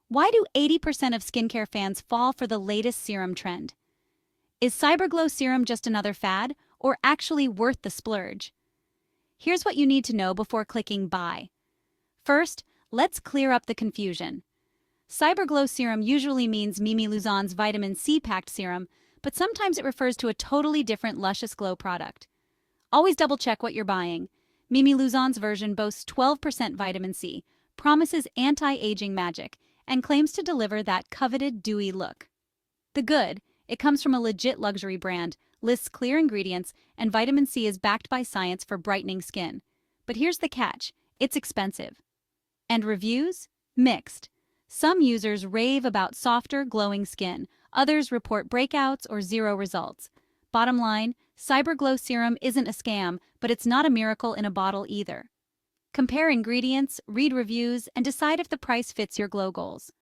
Why do 80% of skincare fans fall for the latest serum trend? Is Cyberglow serum just another fad, or actually worth the splurge? Here's what you need to know before clicking buy. First, let's clear up the confusion. Cyberglow serum usually means Mimi Luzon's vitamin C packed serum, but sometimes it refers to a totally different Luscious Glow product. Always double check what you're buying. Mimi Luzon's version boasts 12% vitamin C, promises anti-aging magic, and claims to deliver that coveted dewy look. The good, it comes from a legit luxury brand, lists clear ingredients, and vitamin C is backed by science for brightening skin. But here's the catch, it's expensive. And reviews? Mixed. Some users rave about softer, glowing skin. Others report breakouts or zero results. Bottom line, Cyberglow serum isn't a scam, but it's not a miracle in a bottle either. Compare ingredients, read reviews, and decide if the price fits your glow goals.